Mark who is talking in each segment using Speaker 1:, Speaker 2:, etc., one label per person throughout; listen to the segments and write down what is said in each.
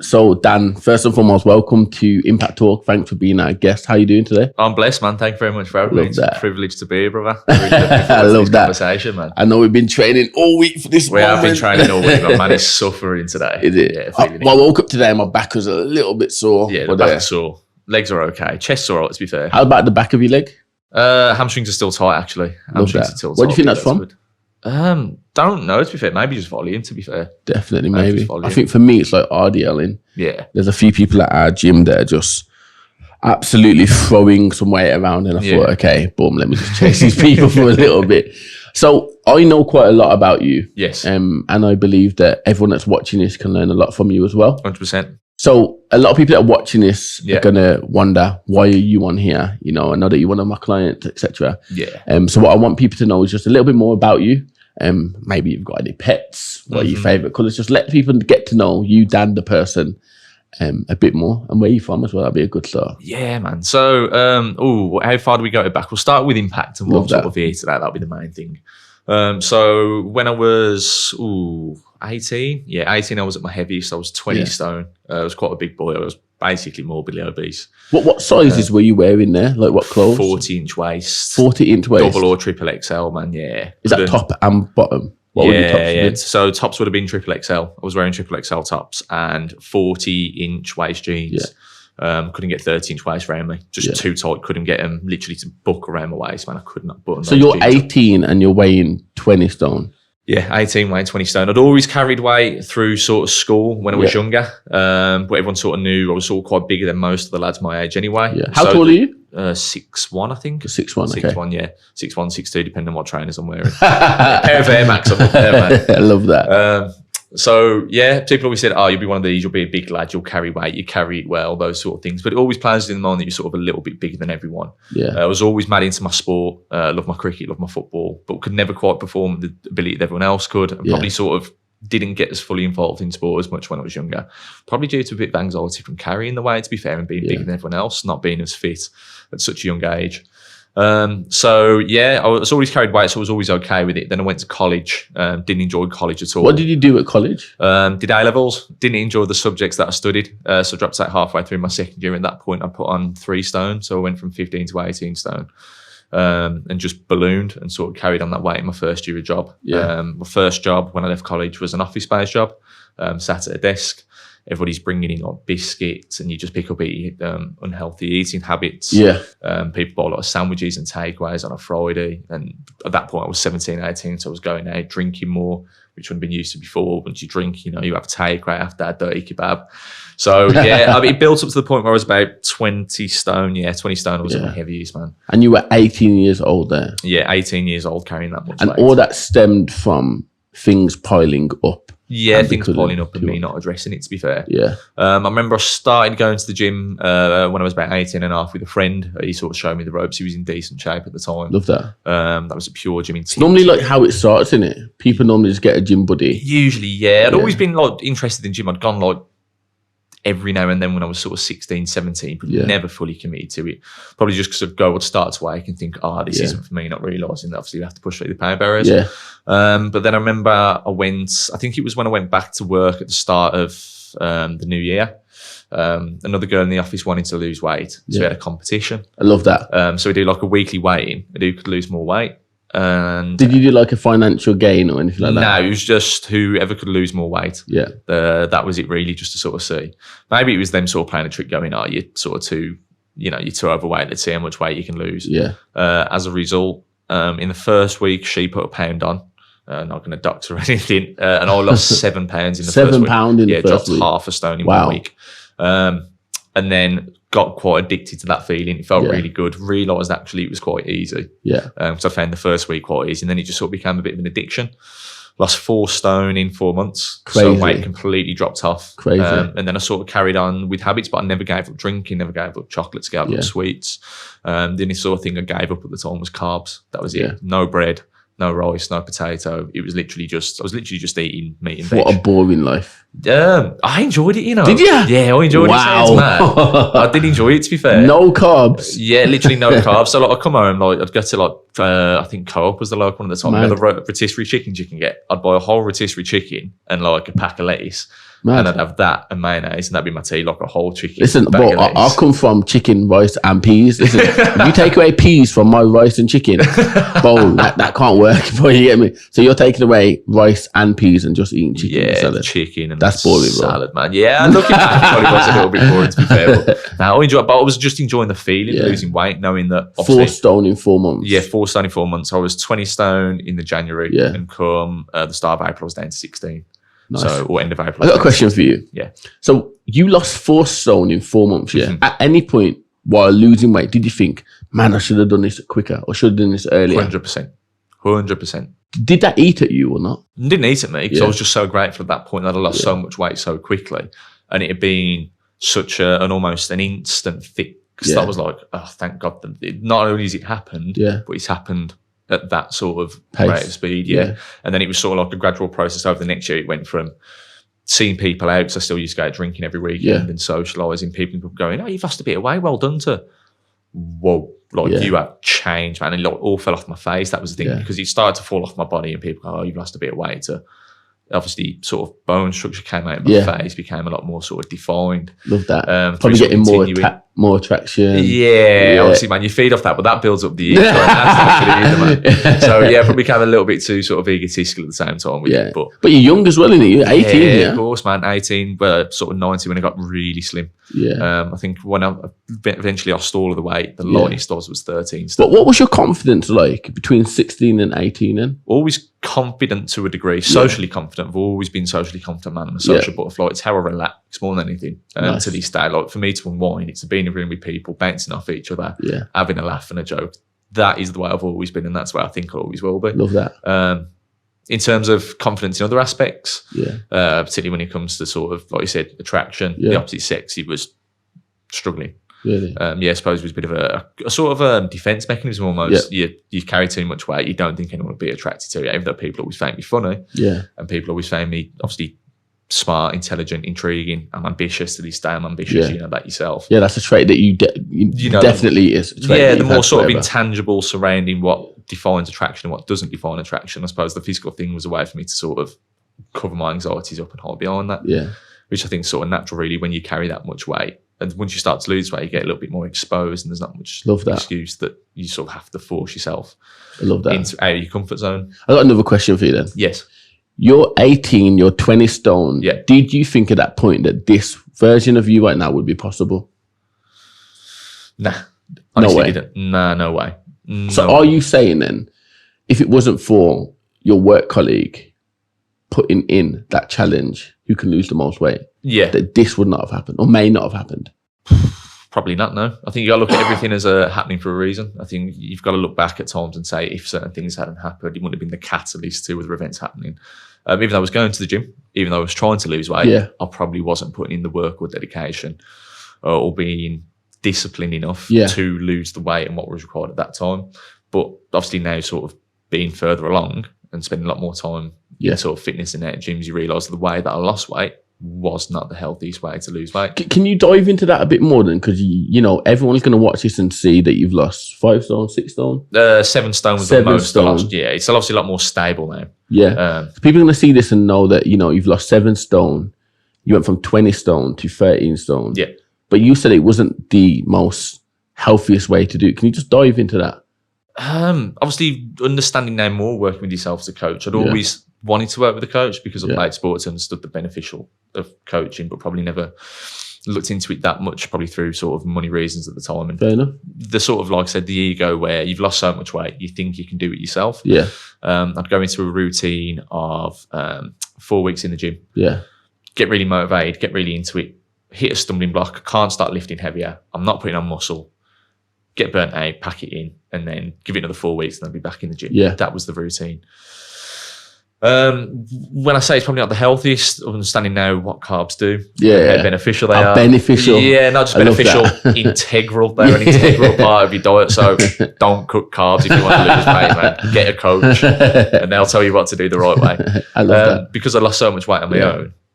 Speaker 1: So Dan, first and foremost, welcome to Impact Talk. Thanks for being our guest. How are you doing today?
Speaker 2: I'm blessed, man. Thank you very much for having me. It's a privilege to be here, brother. Really
Speaker 1: I love that
Speaker 2: conversation, man.
Speaker 1: I know we've been training all week for this
Speaker 2: We
Speaker 1: moment.
Speaker 2: have been training all week, but man is suffering today.
Speaker 1: Is it?
Speaker 2: Yeah,
Speaker 1: I woke up today and my back was a little bit sore.
Speaker 2: Yeah, the back is sore. Legs are okay. Chest's all right, to be fair.
Speaker 1: How about the back of your leg?
Speaker 2: Hamstrings are still tight, actually. Hamstrings are still tight.
Speaker 1: What do you think that's from?
Speaker 2: Good. Don't know, to be fair. Maybe just volume, to be fair.
Speaker 1: Definitely, maybe. I think for me, it's like RDLing.
Speaker 2: Yeah.
Speaker 1: There's a few people at our gym that are just absolutely throwing some weight around, and I thought, okay, boom, let me just chase these people for a little bit. So I know quite a lot about you.
Speaker 2: Yes.
Speaker 1: And I believe that everyone that's watching this can learn a lot from you as well.
Speaker 2: 100%.
Speaker 1: So a lot of people that are watching this are going to wonder, why are you on here? You know, I know that you're one of my clients, etc.
Speaker 2: Yeah.
Speaker 1: So what I want people to know is just a little bit more about you. Maybe you've got any pets, what are your favourite colours? Just let people get to know you, Dan, the person, a bit more, and where you're from as well. That'd be a good start.
Speaker 2: Yeah, man. So, how far do we go back? We'll start with Impact and what sort of here today. That'll be the main thing. So when I was 18, I was at my heaviest. I was 20 stone. I was quite a big boy. I was basically morbidly obese.
Speaker 1: What sizes were you wearing there? Like what clothes?
Speaker 2: 40-inch waist.
Speaker 1: 40-inch waist.
Speaker 2: Double or triple XL, man. Yeah.
Speaker 1: Is that top and bottom? What were your tops
Speaker 2: yeah. So tops would have been triple XL. I was wearing triple XL tops and 40-inch waist jeans. Yeah. Couldn't get 30-inch waist around me. Just too tight. Couldn't get them literally to buck around my waist, man. I could not button.
Speaker 1: So you're 18 and you're weighing 20 stone.
Speaker 2: Yeah, 18, weighing 20 stone. I'd always carried weight through sort of school when I was younger. But everyone sort of knew I was sort of quite bigger than most of the lads my age anyway.
Speaker 1: Yeah. How tall are you?
Speaker 2: 6'1", I think.
Speaker 1: 6'1", okay.
Speaker 2: 6'1", yeah. 6'1", 6'2", depending on what trainers I'm wearing. A pair of Air Max up there, man.
Speaker 1: I love that.
Speaker 2: So, yeah, people always said, you'll be one of these, you'll be a big lad, you'll carry weight, you carry it well, those sort of things. But it always plays in the mind that you're sort of a little bit bigger than everyone.
Speaker 1: Yeah.
Speaker 2: I was always mad into my sport, love my cricket, love my football, but could never quite perform the ability that everyone else could. And probably sort of didn't get as fully involved in sport as much when I was younger. Probably due to a bit of anxiety from carrying the weight, to be fair, and being bigger than everyone else, not being as fit at such a young age. So yeah, I was always carried weight, so I was always okay with it. Then I went to college, didn't enjoy college at all.
Speaker 1: What did you do at college?
Speaker 2: Did A-levels, didn't enjoy the subjects that I studied. So I dropped out halfway through my second year. At that point, I put on 3 stone. So I went from 15 to 18 stone. And just ballooned and sort of carried on that weight in my first year of job. My first job when I left college was an office-based job, sat at a desk. Everybody's bringing in like biscuits and you just pick up unhealthy eating habits.
Speaker 1: Yeah.
Speaker 2: People buy a lot of sandwiches and takeaways on a Friday. And at that point I was 17, 18. So I was going out drinking more, which wouldn't been used to before. Once you drink, you have a takeaway after a dirty kebab. So yeah, it built up to the point where I was about 20 stone. Yeah, 20 stone was my heaviest, man.
Speaker 1: And you were 18 years old there?
Speaker 2: Yeah, 18 years old carrying that much
Speaker 1: weight. And all that stemmed from things piling up?
Speaker 2: Yeah, things piling up and me not addressing it, to be fair.
Speaker 1: Yeah.
Speaker 2: I remember I started going to the gym when I was about 18 and a half with a friend. He sort of showed me the ropes. He was in decent shape at the time.
Speaker 1: Love that.
Speaker 2: That was a pure gym. It's
Speaker 1: normally like how it starts, isn't it? People normally just get a gym buddy.
Speaker 2: Usually, yeah. I'd always been like interested in gym. I'd gone like every now and then when I was sort of 16, 17, but never fully committed to it. Probably just because I'd start to wake and think, this isn't for me, not realising that obviously you have to push through the pain barriers.
Speaker 1: Yeah.
Speaker 2: But then I remember I think it was when I went back to work at the start of the new year. Another girl in the office wanted to lose weight. So we had a competition.
Speaker 1: I love that.
Speaker 2: So we do like a weekly weigh-in, and who could lose more weight. And
Speaker 1: did you do like a financial gain or anything like that?
Speaker 2: No, it was just whoever could lose more weight.
Speaker 1: Yeah.
Speaker 2: That was it really, just to sort of see. Maybe it was them sort of playing a trick going, you're sort of you're too overweight, let's see how much weight you can lose.
Speaker 1: Yeah.
Speaker 2: As a result, in the first week, she put a pound on. Not going to doctor or anything. And I lost 7 pounds in the first week.
Speaker 1: £7 in the first week?
Speaker 2: Dropped half a stone in 1 week. And then got quite addicted to that feeling. It felt really good. Realised actually it was quite easy.
Speaker 1: Yeah.
Speaker 2: So I found the first week quite easy. And then it just sort of became a bit of an addiction. Lost 4 stone in 4 months.
Speaker 1: Crazy.
Speaker 2: So weight completely dropped off.
Speaker 1: Crazy.
Speaker 2: And then I sort of carried on with habits, but I never gave up drinking, never gave up chocolates, gave up sweets. The only sort of thing I gave up at the time was carbs. That was it. No bread, no rice, no potato. It was I was literally just eating meat and veg.
Speaker 1: What a boring life.
Speaker 2: I enjoyed it,
Speaker 1: Did you?
Speaker 2: Yeah, I enjoyed it. I did enjoy it, to be fair.
Speaker 1: No carbs.
Speaker 2: Yeah, literally no carbs. So I'd come home, I'd go to I think Co-op was the local one at the time. The rotisserie chickens you can get. I'd buy a whole rotisserie chicken and like a pack of lettuce.
Speaker 1: Mad.
Speaker 2: and I'd have that and mayonnaise, and that'd be my tea, like a whole chicken.
Speaker 1: Listen,
Speaker 2: bag
Speaker 1: bro,
Speaker 2: of
Speaker 1: I
Speaker 2: lettuce.
Speaker 1: come from chicken, rice, and peas. Listen, if you take away peas from my rice and chicken, bro, that can't work, bro. You get me? So you're taking away rice and peas and just eating chicken and
Speaker 2: Yeah,
Speaker 1: salad.
Speaker 2: chicken and
Speaker 1: That's boring, bro.
Speaker 2: salad, man. Yeah, looking back, it probably was a little bit boring, to be fair. But now I enjoy it. But I was just enjoying the feeling,
Speaker 1: Yeah.
Speaker 2: losing weight, knowing that
Speaker 1: 4
Speaker 2: obviously,
Speaker 1: stone in 4 months.
Speaker 2: yeah, 4 stone in 4 months. I was 20 stone in the January,
Speaker 1: Yeah.
Speaker 2: and come the start of April, I was down to 16.
Speaker 1: Nice.
Speaker 2: So, or end of April.
Speaker 1: I got a question for you.
Speaker 2: Yeah.
Speaker 1: So you lost 4 stone in 4 months, yeah?
Speaker 2: Mhm.
Speaker 1: At any point while losing weight, did you think, man, I should have done this quicker or should have done this earlier?
Speaker 2: 100%. 100%.
Speaker 1: Did that eat at you or not?
Speaker 2: Didn't eat at me because
Speaker 1: Yeah.
Speaker 2: I was just so grateful at that point that I lost so much weight so quickly. And it had been such an almost an instant fix
Speaker 1: Yeah.
Speaker 2: that I was like, oh, thank God. That not only has it happened,
Speaker 1: Yeah.
Speaker 2: but it's happened at that sort of
Speaker 1: Pace.
Speaker 2: rate of speed. Yeah. And then it was sort of like a gradual process over the next year. It went from seeing people out, because I still used to go out drinking every weekend and socialising, people going, oh, you've lost a bit of weight, well done, to whoa, like
Speaker 1: Yeah.
Speaker 2: you have changed, man. And it all fell off my face. That was the thing,
Speaker 1: Yeah.
Speaker 2: because it started to fall off my body and people go, oh, you've lost a bit of weight. To obviously sort of bone structure came out of my face, became a lot more sort of defined.
Speaker 1: Love that.
Speaker 2: Through
Speaker 1: Probably
Speaker 2: sort of
Speaker 1: getting
Speaker 2: continuing-
Speaker 1: more attraction.
Speaker 2: Yeah, obviously, man, you feed off that, but that builds up the ego. And that's not good either, man. So yeah, probably became a little bit too sort of egotistical at the same time with
Speaker 1: Yeah.
Speaker 2: it. But
Speaker 1: But you're young as well, innit? You're 18, yeah?
Speaker 2: of course, man. 18, well, sort of 19 when I got really slim.
Speaker 1: Yeah.
Speaker 2: I think when I eventually lost all of the weight, the
Speaker 1: Yeah.
Speaker 2: lightest I was 13.
Speaker 1: But what was your confidence like between 16 and 18 then?
Speaker 2: Always confident to a degree, socially confident. I've always been socially confident, man. I'm a social butterfly. It's how I relax more than anything.
Speaker 1: Nice.
Speaker 2: To this day, like for me to unwind, it's to be in a room with people, bouncing off each other,
Speaker 1: Yeah.
Speaker 2: having a laugh and a joke. That is the way I've always been, and that's where I think I always will be.
Speaker 1: Love that.
Speaker 2: In terms of confidence in other aspects,
Speaker 1: Yeah.
Speaker 2: particularly when it comes to sort of, like you said, attraction,
Speaker 1: Yeah.
Speaker 2: the opposite sex, it was struggling.
Speaker 1: Really.
Speaker 2: I suppose it was a bit of a sort of a defense mechanism almost. You carry too much weight, you don't think anyone would be attracted to you, even though people always find me funny
Speaker 1: Yeah.
Speaker 2: and people always find me obviously smart, intelligent, intriguing. I'm ambitious to this day. I'm ambitious,
Speaker 1: Yeah.
Speaker 2: you know that yourself.
Speaker 1: Yeah, that's a trait that you
Speaker 2: know,
Speaker 1: definitely is. A trait
Speaker 2: Yeah,
Speaker 1: that
Speaker 2: the
Speaker 1: you've
Speaker 2: more
Speaker 1: had
Speaker 2: sort of
Speaker 1: forever.
Speaker 2: intangible surrounding what defines attraction and what doesn't define attraction. I suppose the physical thing was a way for me to sort of cover my anxieties up and hide behind that,
Speaker 1: Yeah.
Speaker 2: which I think is sort of natural really when you carry that much weight. And once you start to lose weight, you get a little bit more exposed and there's not much
Speaker 1: Love that.
Speaker 2: excuse that you sort of have to force yourself
Speaker 1: I love that.
Speaker 2: into out of your comfort zone.
Speaker 1: I got another question for you then.
Speaker 2: Yes.
Speaker 1: You're 18, you're 20 stone.
Speaker 2: Yeah.
Speaker 1: Did you think at that point that this version of you right now would be possible?
Speaker 2: Nah. Honestly,
Speaker 1: way.
Speaker 2: didn't. Nah, no way.
Speaker 1: So
Speaker 2: No
Speaker 1: are
Speaker 2: way.
Speaker 1: you saying then, if it wasn't for your work colleague putting in that challenge, who can lose the most weight,
Speaker 2: Yeah.
Speaker 1: that this would not have happened or may not have happened?
Speaker 2: Probably not, no. I think you got to look at everything as happening for a reason. I think you've got to look back at times and say if certain things hadn't happened, it wouldn't have been the catalyst to other events happening. Even though I was going to the gym, even though I was trying to lose weight,
Speaker 1: Yeah.
Speaker 2: I probably wasn't putting in the work or dedication or being disciplined enough
Speaker 1: Yeah.
Speaker 2: to lose the weight and what was required at that time. But obviously now sort of being further along and spending a lot more time
Speaker 1: Yeah.
Speaker 2: in sort of fitness and out of gyms, you realise the way that I lost weight was not the healthiest way to lose weight.
Speaker 1: Can you dive into that a bit more then? Because, you know, everyone's going to watch this and see that you've lost 5 stone, 6 stone.
Speaker 2: 7 stone was
Speaker 1: 7
Speaker 2: the most I
Speaker 1: stone.
Speaker 2: lost. Yeah, it's obviously a lot more stable now.
Speaker 1: Yeah. People are going to see this and know that, you know, you've lost 7 stone. You went from 20 stone to 13 stone.
Speaker 2: Yeah.
Speaker 1: But you said it wasn't the most healthiest way to do it. Can you just dive into that?
Speaker 2: Obviously, understanding now more, working with yourself as a coach. I'd always wanted to work with a coach because I played sports and understood the beneficial of coaching, but probably never looked into it that much, probably through sort of money reasons at the time. And
Speaker 1: Fair enough.
Speaker 2: the sort of, like I said, the ego where you've lost so much weight, you think you can do it yourself.
Speaker 1: Yeah.
Speaker 2: I'd go into a routine of 4 weeks in the gym,
Speaker 1: Yeah.
Speaker 2: get really motivated, get really into it, hit a stumbling block, can't start lifting heavier, I'm not putting on muscle, get burnt out, pack it in, and then give it another 4 weeks and then be back in the gym.
Speaker 1: Yeah.
Speaker 2: That was the routine. When I say it's probably not the healthiest, understanding now what carbs do, how beneficial they are.
Speaker 1: Beneficial.
Speaker 2: Yeah, not just
Speaker 1: I love
Speaker 2: beneficial,
Speaker 1: that.
Speaker 2: integral. They're an integral part of your diet. So don't cook carbs if you want to lose weight, man. Get a coach and they'll tell you what to do the right way.
Speaker 1: I love that.
Speaker 2: Because I lost so much weight on my
Speaker 1: Yeah.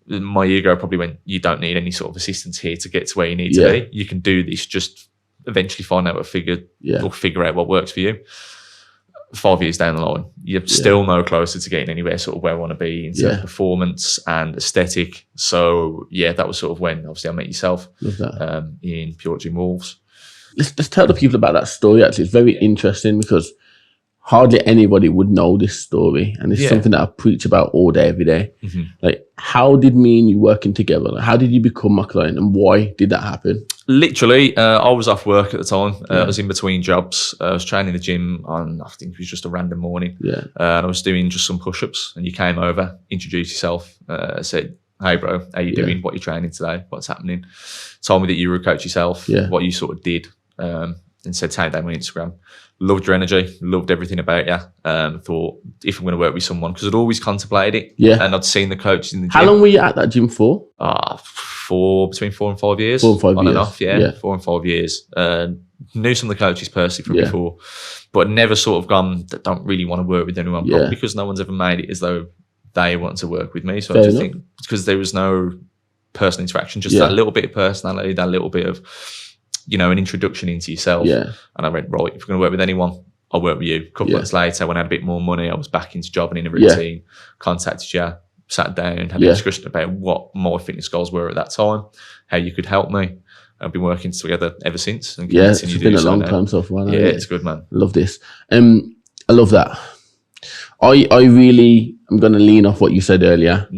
Speaker 2: own, my ego probably went, you don't need any sort of assistance here to get to where you need
Speaker 1: Yeah.
Speaker 2: to be. You can do this, just eventually find out or figure out what works for you. 5 years down the line, you're still no closer to getting anywhere sort of where I want to be in terms of performance and aesthetic. So that was sort of when obviously I met yourself in Pure Gym Wolves.
Speaker 1: Let's tell the people about that story. Actually, it's very interesting because hardly anybody would know this story, and it's something that I preach about all day, every day. Like, how did me and you working together? Like, how did you become my client, and why did that happen?
Speaker 2: Literally, I was off work at the time. I was in between jobs. I was training the gym on, I think it was just a random morning. And I was doing just some push-ups, and you came over, introduced yourself, said, "Hey bro, how you doing? What are you training today? What's happening?" Told me that you were a coach yourself, what you sort of did, and said, "Tag down my Instagram." Loved your energy, loved everything about you. Thought if I'm going to work with someone, because I'd always contemplated it, and I'd seen the coaches in the gym.
Speaker 1: How long were you at that gym for?
Speaker 2: Between 4 and 5 years.
Speaker 1: 4 and 5 years.
Speaker 2: On and off, 4 and 5 years. Knew some of the coaches personally from before, but never sort of gone, that don't really want to work with anyone, probably because no one's ever made it as though they want to work with me. So I just think it's because there was no personal interaction, just that little bit of personality, that little bit of, an introduction into yourself. And I went, right, if we're going to work with anyone, I'll work with you. A couple months later, when I had a bit more money, I was back into job and in a routine, contacted you, sat down, had a discussion about what my fitness goals were at that time, how you could help me. I've been working together ever since. And
Speaker 1: it's been a long time so far.
Speaker 2: Yeah, it's good, man.
Speaker 1: Love this. I love that. I really am going to lean off what you said earlier.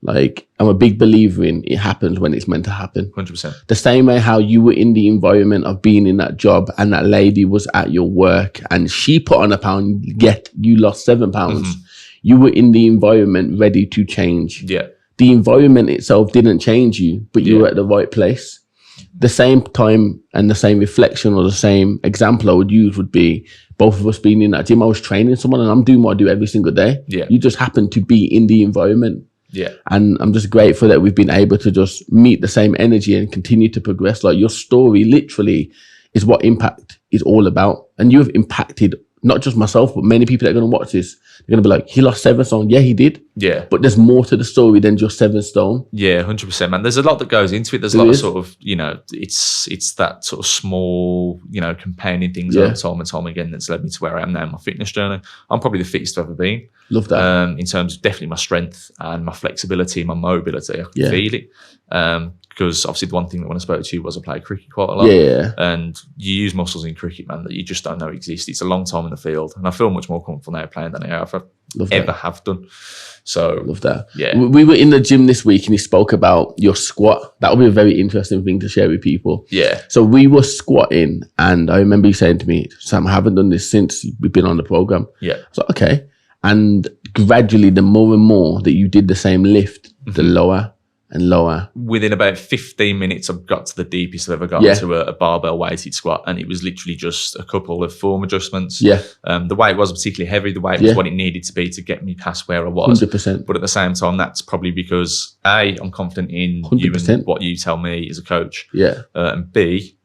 Speaker 1: Like, I'm a big believer in it happens when it's meant to happen.
Speaker 2: 100%.
Speaker 1: The same way how you were in the environment of being in that job and that lady was at your work and she put on a pound, yet you lost 7 pounds. You were in the environment ready to change. The environment itself didn't change you, but you were at the right place. The same time and the same reflection or the same example I would use would be both of us being in that gym. I was training someone and I'm doing what I do every single day. You just happen to be in the environment. And I'm just grateful that we've been able to just meet the same energy and continue to progress. Like, your story literally is what impact is all about. And you have impacted not just myself, but many people that are going to watch this. They're going to be like, he lost 7 stone. Yeah, he did. But there's more to the story than just 7 stone.
Speaker 2: 100%, man. There's a lot that goes into it. There's a lot of sort of, it's that sort of small, compounding things over time and time again that's led me to where I am now in my fitness journey. I'm probably the fittest I've ever been.
Speaker 1: Love that.
Speaker 2: In terms of definitely my strength and my flexibility, my mobility. I can feel it. Because obviously the one thing that when I spoke to you was I played cricket quite a lot. And you use muscles in cricket, man, that you just don't know exist. It's a long time in the field. And I feel much more comfortable now playing than I ever have done. So
Speaker 1: love that. We were in the gym this week and he spoke about your squat. That would be a very interesting thing to share with people. So we were squatting and I remember you saying to me, "Sam, I haven't done this since we've been on the program." I was like, okay. And gradually, the more and more that you did the same lift, the lower and lower.
Speaker 2: Within about 15 minutes, I got to the deepest I've ever gotten to a barbell weighted squat. And it was literally just a couple of form adjustments. The weight wasn't particularly heavy. The weight was what it needed to be to get me past where I was.
Speaker 1: 100%.
Speaker 2: But at the same time, that's probably because A, I'm confident in
Speaker 1: 100%.
Speaker 2: you and what you tell me as a coach. And B,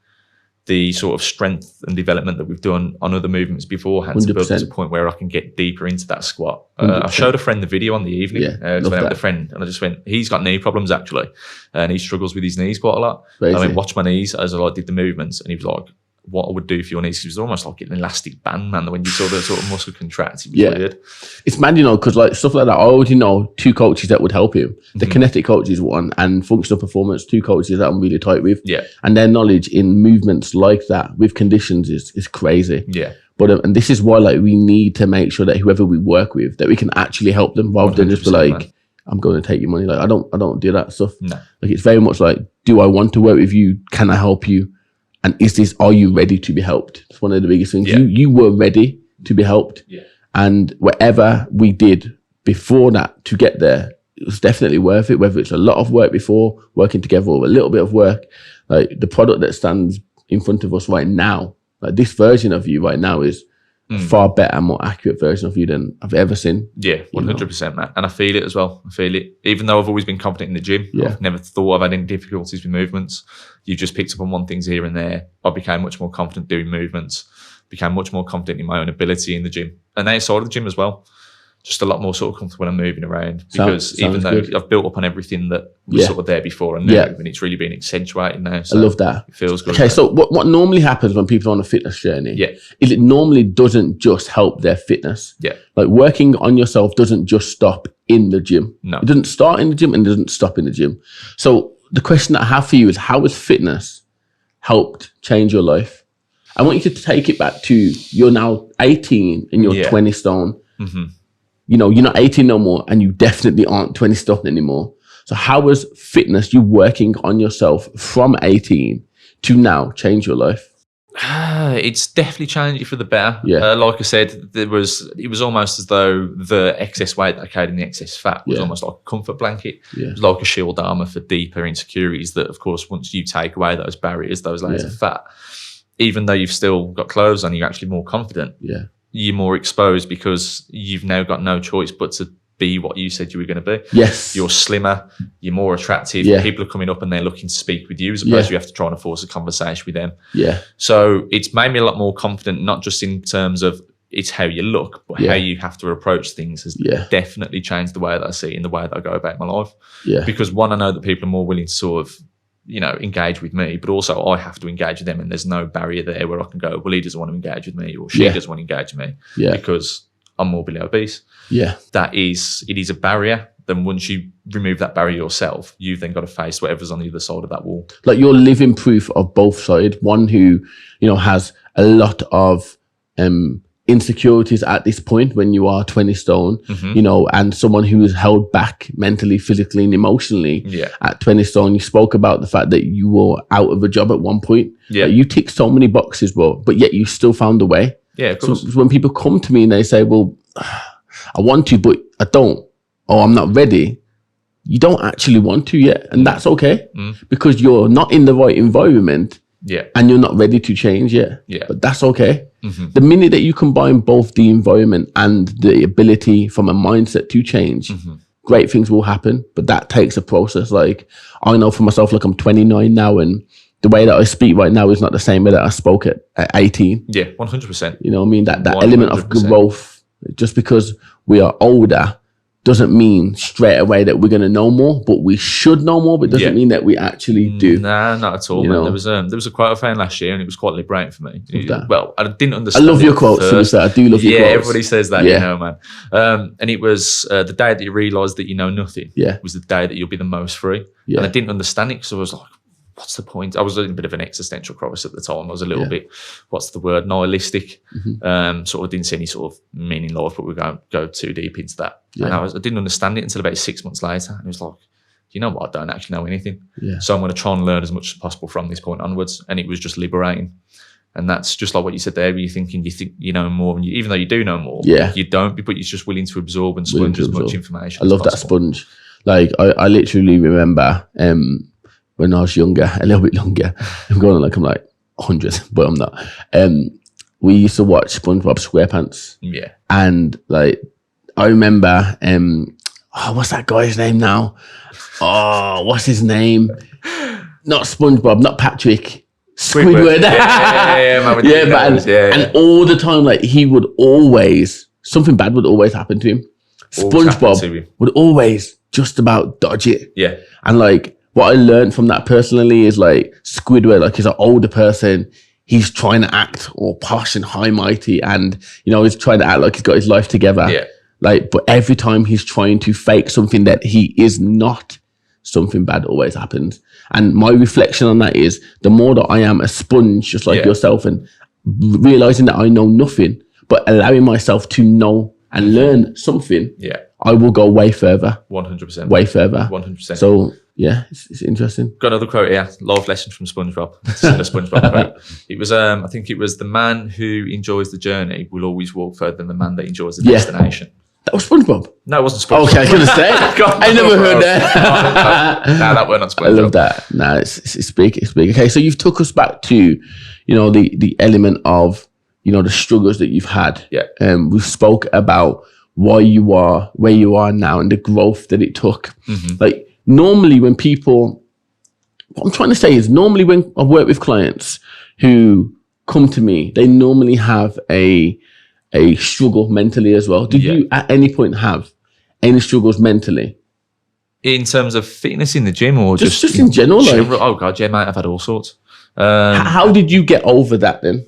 Speaker 2: the sort of strength and development that we've done on other movements beforehand to build to a point where I can get deeper into that squat. I showed a friend the video on the evening. I went out with a friend and I just went, he's got knee problems actually. And he struggles with his knees quite a lot. I went, watch my knees as I did the movements. And he was like, what I would do for your knees. It was almost like an elastic band, man. When you saw the sort of muscle contract, it was weird.
Speaker 1: It's mad, because like stuff like that, I already know 2 coaches that would help him. The kinetic coach is one, and functional performance, 2 coaches that I'm really tight with. And their knowledge in movements like that with conditions is crazy. But and this is why like we need to make sure that whoever we work with, that we can actually help them rather than just be like, man, I'm going to take your money. Like I don't do that stuff.
Speaker 2: No.
Speaker 1: Like it's very much like, do I want to work with you? Can I help you? And are you ready to be helped? It's one of the biggest things. You were ready to be helped. And whatever we did before that to get there, it was definitely worth it, whether it's a lot of work before working together or a little bit of work. Like the product that stands in front of us right now, like this version of you right now is a far better, more accurate version of you than I've ever seen.
Speaker 2: 100%, man. And I feel it as well. I feel it. Even though I've always been confident in the gym, I've never thought I've had any difficulties with movements. You just picked up on one things here and there. I became much more confident doing movements, became much more confident in my own ability in the gym and outside of the gym as well. just a lot more sort of comfortable when I'm moving around, because
Speaker 1: Sounds
Speaker 2: even though
Speaker 1: good.
Speaker 2: I've built upon everything that was sort of there before, and and it's really been accentuated now. So
Speaker 1: I love that.
Speaker 2: It feels good.
Speaker 1: Okay, so what normally happens when people are on a fitness journey is it normally doesn't just help their fitness.
Speaker 2: Yeah.
Speaker 1: Like working on yourself doesn't just stop in the gym.
Speaker 2: No.
Speaker 1: It doesn't start in the gym and doesn't stop in the gym. So the question that I have for you is, how has fitness helped change your life? I want you to take it back to, you're now 18 and you're 20 stone. You know, you're not 18 no more, and you definitely aren't 20 stone anymore. So how has fitness, you working on yourself from 18 to now, change your life?
Speaker 2: It's definitely changed it for the better.
Speaker 1: Yeah.
Speaker 2: Like I said, it was almost as though the excess weight that I carried and the excess fat was almost like a comfort blanket.
Speaker 1: Yeah.
Speaker 2: It was like a shield armor for deeper insecurities that, of course, once you take away those barriers, those layers of fat, even though you've still got clothes on, you're actually more confident.
Speaker 1: Yeah.
Speaker 2: You're more exposed because you've now got no choice but to be what you said you were going to be.
Speaker 1: Yes.
Speaker 2: You're slimmer, you're more attractive.
Speaker 1: Yeah.
Speaker 2: People are coming up and they're looking to speak with you, as opposed to you have to try and force a conversation with them.
Speaker 1: Yeah.
Speaker 2: So it's made me a lot more confident, not just in terms of it's how you look, but how you have to approach things has definitely changed the way that I see it, in the way that I go about my life.
Speaker 1: Yeah.
Speaker 2: Because one, I know that people are more willing to sort of, you know, engage with me, but also I have to engage with them, and there's no barrier there where I can go, well, he doesn't want to engage with me, or she doesn't want to engage with me because I'm morbidly obese.
Speaker 1: Yeah.
Speaker 2: It is a barrier. Then once you remove that barrier yourself, you've then got to face whatever's on the other side of that wall.
Speaker 1: Like, you're living proof of both sides. One who, you know, has a lot of insecurities at this point when you are 20 stone, you know, and someone who is held back mentally, physically, and emotionally at 20 stone. You spoke about the fact that you were out of a job at one point. Yeah. Like, you tick so many boxes, but yet you still found a way.
Speaker 2: Yeah, of course.
Speaker 1: So when people come to me and they say, well, I want to, but I don't, or I'm not ready, you don't actually want to yet. And that's okay, because you're not in the right environment and you're not ready to change yet. Yeah. But that's okay. The minute that you combine both the environment and the ability from a mindset to change, great things will happen. But that takes a process. Like, I know for myself, like, I'm 29 now, and the way that I speak right now is not the same way that I spoke at 18.
Speaker 2: Yeah, 100%.
Speaker 1: You know what I mean? That element of growth, just because we are older doesn't mean straight away that we're going to know more, but we should know more, but it doesn't mean that we actually do.
Speaker 2: Nah, not at all.
Speaker 1: You know?
Speaker 2: There was a quote I found last year, and it was quite liberating for me. Well, I didn't understand.
Speaker 1: I love your quotes. I do love your quotes.
Speaker 2: Yeah, everybody says that, you know, man. And it was the day that you realise that you know nothing was the day that you'll be the most free. And I didn't understand it, because I was like, what's the point? I was in a bit of an existential crisis at the time. I was a little bit, what's the word, nihilistic. Sort of didn't see any sort of meaning in life, but we won't go too deep into that. And I didn't understand it until about 6 months later. And it was like, you know what? I don't actually know anything. So I'm going to try and learn as much as possible from this point onwards. And it was just liberating. And that's just like what you said there, where you think you know more, and even though you do know more, you don't, but you're just willing to absorb and sponge as much information.
Speaker 1: I love that sponge. Like, I literally remember when I was younger, a little bit younger, I'm like 100, but I'm not. We used to watch SpongeBob SquarePants. Yeah. And like, I remember, what's that guy's name now? Oh, what's his name? Not SpongeBob, not Patrick. Squidward. And all the time, like, he would always, something bad would always happen to him. SpongeBob would always just about dodge it. Yeah. And like, what I learned from that personally is, like, Squidward, like, he's an older person. He's trying to act all posh and high mighty, and, you know, he's trying to act like he's got his life together. Yeah. Like, but every time he's trying to fake something that he is not, something bad always happens. And my reflection on that is, the more that I am a sponge, just like yourself, and realizing that I know nothing, but allowing myself to know and learn something, I will go way further. 100%. Way further.
Speaker 2: 100%.
Speaker 1: So, yeah, it's interesting.
Speaker 2: Got another quote here, life lesson from SpongeBob. It's a SpongeBob quote. It was, I think it was, the man who enjoys the journey will always walk further than the man that enjoys the destination.
Speaker 1: That was SpongeBob?
Speaker 2: No, it wasn't SpongeBob.
Speaker 1: Okay, I was going to say. I never heard that.
Speaker 2: No, that weren't on SpongeBob.
Speaker 1: I love that. No, it's big. It's big. Okay, so you've took us back to, you know, the element of, you know, the struggles that you've had. Yeah. We spoke about why you are where you are now and the growth that it took. Like, normally when people, what I'm trying to say is, normally when I work with clients who come to me, they normally have a a struggle mentally as well. Did you at any point have any struggles mentally?
Speaker 2: In terms of fitness in the gym or
Speaker 1: just in general? Like,
Speaker 2: oh God, yeah, mate, I've had all sorts.
Speaker 1: How did you get over that then?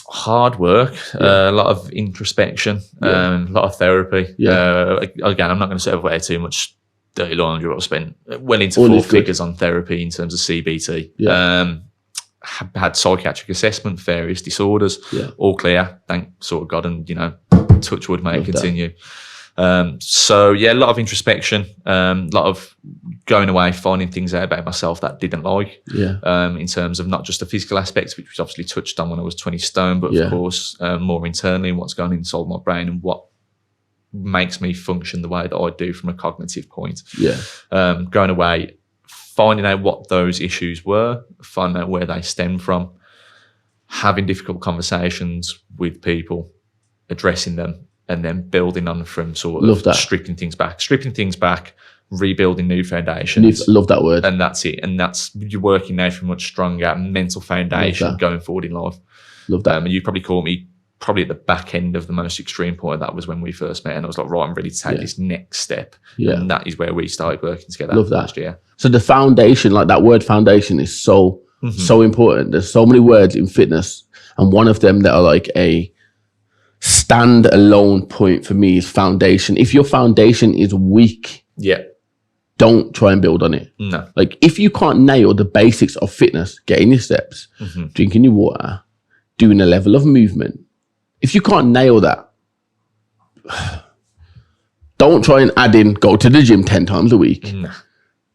Speaker 2: Hard work, a lot of introspection, a lot of therapy. Again, I'm not going to say away too much dirty laundry, but I've spent well into all 4 figures on therapy in terms of CBT. Had psychiatric assessment, various disorders, all clear, thank sort of God, and touch wood, mate, continue. So yeah, a lot of introspection, a lot of going away, finding things out about myself that I didn't like. In terms of not just the physical aspects, which was obviously touched on when I was 20 stone, but of course more internally and what's going on inside my brain and what makes me function the way that I do from a cognitive point. Going away, finding out what those issues were, finding out where they stem from, having difficult conversations with people, addressing them, and then building on from sort of stripping things back, rebuilding new foundations.
Speaker 1: Love that word.
Speaker 2: And that's it. And that's, you're working now from a much stronger mental foundation going forward in life.
Speaker 1: Love that.
Speaker 2: And you probably caught me probably at the back end of the most extreme point. That was when we first met, and I was like, right, I'm ready to take this next step. And that is where we started working together last year. So the foundation, like that word foundation, is so important. There's so many words in fitness, and one of them that are like a stand-alone point for me is foundation. If your foundation is weak, don't try and build on it. No. Like if you can't nail the basics of fitness, getting your steps, drinking your water, doing a level of movement, if you can't nail that, don't try and add in, go to the gym 10 times a week,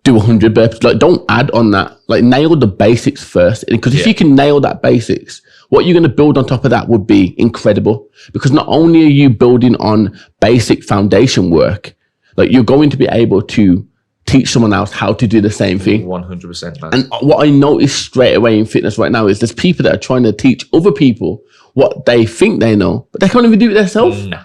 Speaker 2: do 100 burpees. Like, don't add on that. Like, nail the basics first. Because if you can nail that basics, what you're going to build on top of that would be incredible. Because not only are you building on basic foundation work, like you're going to be able to teach someone else how to do the same thing. 100%, man. And what I notice straight away in fitness right now is there's people that are trying to teach other people what they think they know, but they can't even do it themselves. No.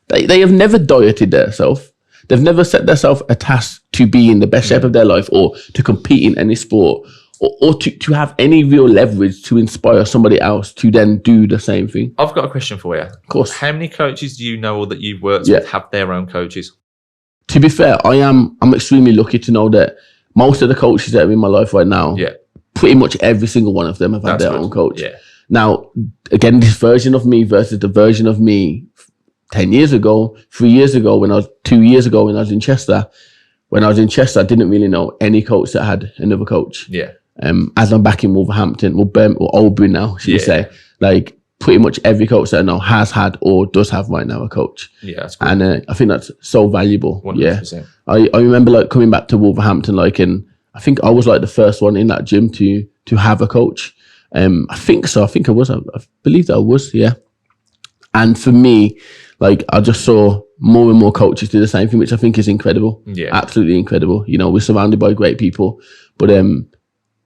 Speaker 2: They have never dieted themselves. They've never set themselves a task to be in the best shape of their life, or to compete in any sport, or to have any real leverage to inspire somebody else to then do the same thing. I've got a question for you. Of course. How many coaches do you know or that you've worked with have their own coaches? To be fair, I'm extremely lucky to know that most of the coaches that are in my life right now, pretty much every single one of them have had their own coach. Now, again, this version of me versus the version of me 10 years ago, 3 years ago, 2 years ago when I was in Chester. When I was in Chester, I didn't really know any coach that had another coach. As I'm back in Wolverhampton, or Oldbury now, should we say, like pretty much every coach that I know has had or does have right now a coach. That's cool. And I think that's so valuable. 100%. I remember like coming back to Wolverhampton, like, and I think I was like the first one in that gym to have a coach. I think so. I think I was. I believe that I was. And for me, like, I just saw more and more coaches do the same thing, which I think is incredible. Absolutely incredible. You know, we're surrounded by great people, but I'm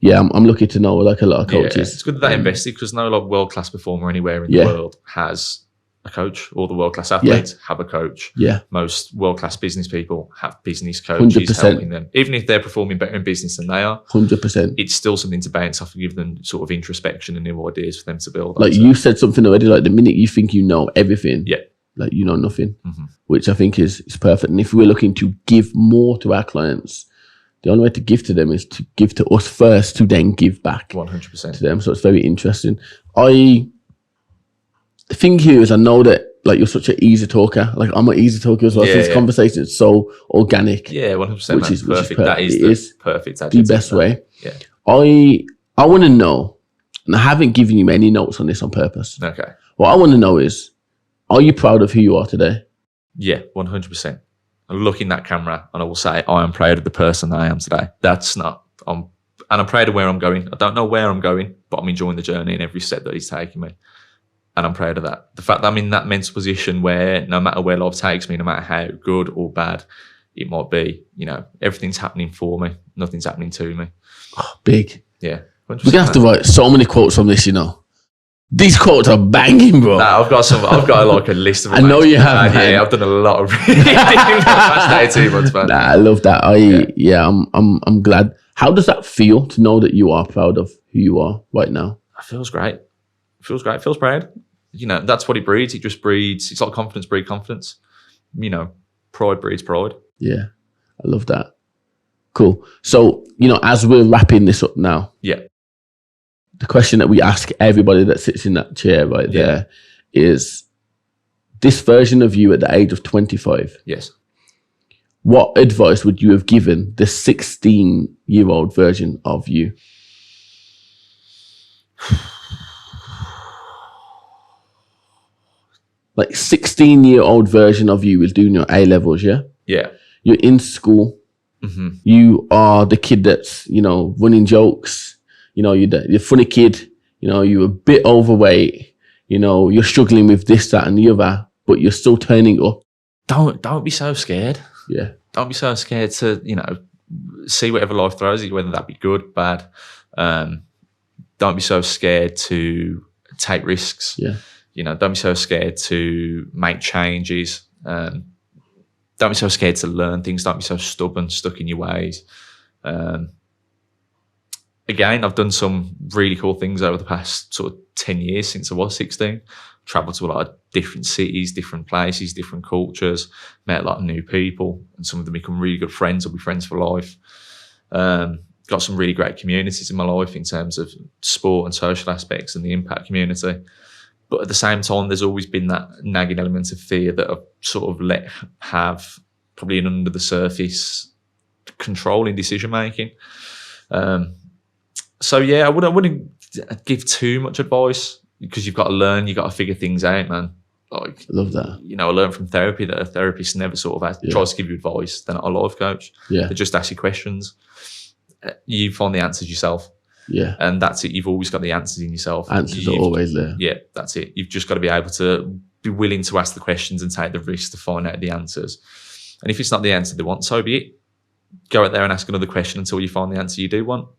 Speaker 2: lucky to know like a lot of coaches. It's good that they invested, because no like world-class performer anywhere in the world has a coach. All the world-class athletes have a coach. Most world-class business people have business coaches 100%. Helping them. Even if they're performing better in business than they are, 100%. It's still something to bounce off and give them sort of introspection and new ideas for them to build. Like you said something already, like the minute you think you know everything, like you know nothing, which I think is perfect. And if we're looking to give more to our clients, the only way to give to them is to give to us first, to then give back 100% to them. So it's very interesting. The thing here is, I know that like you're such an easy talker. Like I'm an easy talker as well. So this conversation is so organic. 100%. Which is perfect. That is perfect. The best way. I want to know, and I haven't given you any notes on this on purpose. Okay. What I want to know is, are you proud of who you are today? 100%. I look in that camera and I will say, I am proud of the person I am today. And I'm proud of where I'm going. I don't know where I'm going, but I'm enjoying the journey and every step that he's taking me. And I'm proud of that. The fact that I'm in that mental position where no matter where life takes me, no matter how good or bad it might be, you know, everything's happening for me. Nothing's happening to me. Oh, big. 100%. We're going to have to write so many quotes from this, you know. These quotes are banging, bro. Nah, I've got like a list of them. I know you have, man. I've done a lot of reading in the past 18 months, man. Nah, I love that. I'm glad. How does that feel to know that you are proud of who you are right now? It feels great. Feels proud. you know, that's what it breeds. It just breeds. It's like confidence breeds confidence. You know, pride breeds pride.
Speaker 1: Yeah, I love that. Cool. So, you know, as we're wrapping this up now,
Speaker 2: Yeah.
Speaker 1: the question that we ask everybody that sits in that chair right there is, this version of you at the age of 25,
Speaker 2: Yes.
Speaker 1: what advice would you have given the 16-year-old version of you? Like 16-year-old version of you is doing your A levels, yeah?
Speaker 2: Yeah.
Speaker 1: You're in school.
Speaker 2: Mm-hmm.
Speaker 1: You are the kid that's, you know, running jokes. You know, you're the funny kid. You know, you're a bit overweight. You know, you're struggling with this, that, and the other, but you're still turning up.
Speaker 2: Don't be so scared.
Speaker 1: Yeah.
Speaker 2: Don't be so scared to, you know, see whatever life throws at you, whether that be good, bad. Don't be so scared to take risks.
Speaker 1: Yeah.
Speaker 2: You know, don't be so scared to make changes. Don't be so scared to learn things. Don't be so stubborn, stuck in your ways. Again, I've done some really cool things over the past sort of 10 years since I was 16. Traveled to a lot of different cities, different places, different cultures, met a lot of new people, and some of them become really good friends or be friends for life. Got some really great communities in my life in terms of sport and social aspects and the impact community. But at the same time, there's always been that nagging element of fear that I've sort of let have probably an under the surface control in decision making. So yeah, I wouldn't give too much advice, because you've got to learn, you've got to figure things out, man. Like,
Speaker 1: Love that.
Speaker 2: You know, I learned from therapy that a therapist never sort of tries to give you advice. They're not a life coach.
Speaker 1: Yeah.
Speaker 2: They just ask you questions. You find the answers yourself.
Speaker 1: Yeah.
Speaker 2: And that's it. You've always got the answers in yourself.
Speaker 1: Answers are always there.
Speaker 2: Yeah, that's it. You've just got to be able to be willing to ask the questions and take the risk to find out the answers. And if it's not the answer they want, so be it. Go out there and ask another question until you find the answer you do want.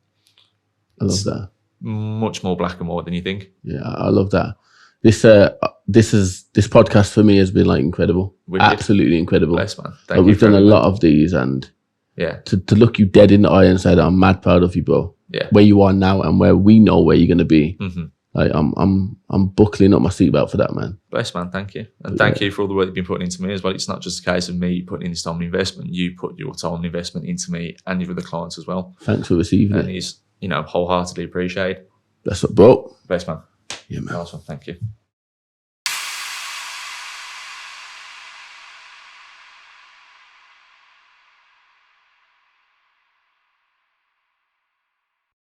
Speaker 1: I love that.
Speaker 2: Much more black and white than you think.
Speaker 1: Yeah, I love that. This podcast for me has been like incredible.
Speaker 2: Wicked.
Speaker 1: Absolutely incredible.
Speaker 2: Bless, man.
Speaker 1: Like, we've done a lot of these, and
Speaker 2: yeah,
Speaker 1: to look you dead in the eye and say that I'm mad proud of you, bro.
Speaker 2: Yeah.
Speaker 1: Where you are now and where we know where you're gonna be.
Speaker 2: Mm-hmm.
Speaker 1: Like I'm buckling up my seatbelt for that, man.
Speaker 2: Bless, man. Thank you. And thank you for all the work you've been putting into me as well. It's not just a case of me putting in this time and investment. You put your time and investment into me and your other clients as well.
Speaker 1: Thanks for receiving
Speaker 2: and
Speaker 1: it.
Speaker 2: he's, you know, wholeheartedly appreciated.
Speaker 1: That's what, bro.
Speaker 2: Bless, man.
Speaker 1: Yeah, man.
Speaker 2: Awesome. Thank you.